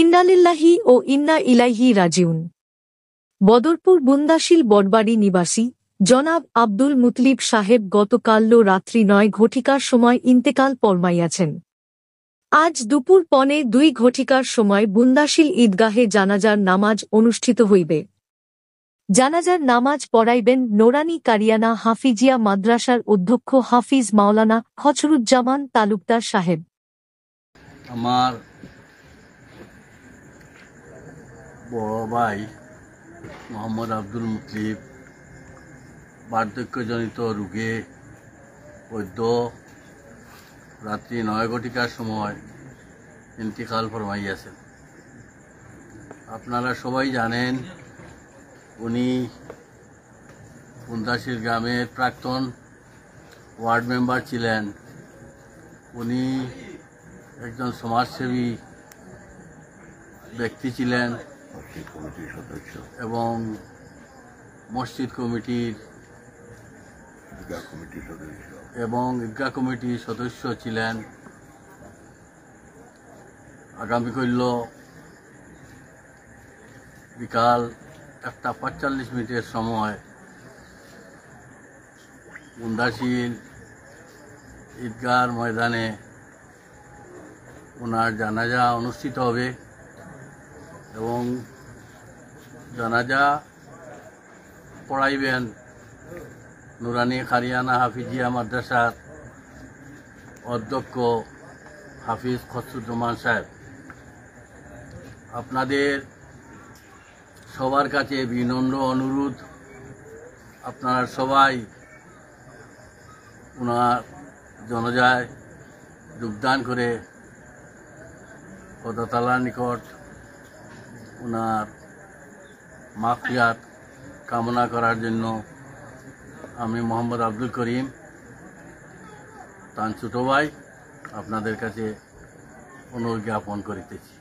ইন্না লিল্লাহি ও ইন্না ইলাইহি রাজিউন। বদরপুর বুন্দাশিল বটবাড়ি নিবাসী জনাব আব্দুল মুতলিব সাহেব গতকাল রাত্রি ৯ ঘটিকার সময় ইন্তেকাল ফরমাইয়াছেন। আজ দুপুর ১:২ ঘটিকার সময় বুন্দাশিল ঈদগাহে জানাজার নামাজ অনুষ্ঠিত হইবে। জানাজার নামাজ পড়াইবেন নোরানী কারিয়ানা হাফিজিয়া মাদ্রাসার অধ্যক্ষ হাফিজ মাওলানা খচরুজ্জামান তালুকদার সাহেব। আমার বড় ভাই মোহাম্মদ আব্দুল মুতলিব বার্ধক্যজনিত রোগে বৈদ্য রাত্রি ৯ ঘটিকার সময় ইন্তিকাল ফরমাইয়াছেন। আপনারা সবাই জানেন উনি বুন্দাশিল গ্রামের প্রাক্তন ওয়ার্ড মেম্বার ছিলেন। উনি একজন সমাজসেবী ব্যক্তি ছিলেন এবং মসজিদ কমিটির এবং ঈদগাহ কমিটির সদস্য ছিলেন। আগামীকাল বিকাল 1:45 সময় বুন্দাশিল ঈদগাহর ময়দানে ওনার জানাজা অনুষ্ঠিত হবে এবং জানাজা পড়াইবেন নুরানি কারিয়ানা হাফিজিয়া মাদ্রাসার অধ্যক্ষ হাফিজ খচরুজ্জামান সাহেব। আপনাদের সবার কাছে বিনম্র অনুরোধ, আপনারা সবাই ওনার জানাজায় যোগদান করে খোদা তাআলার নিকট ওনার মাগফিরাত কামনা করার জন্য আমি মোহাম্মদ আব্দুল করিম তার ছোট ভাই আপনাদের কাছে অনুজ্ঞাপন করিতেছি।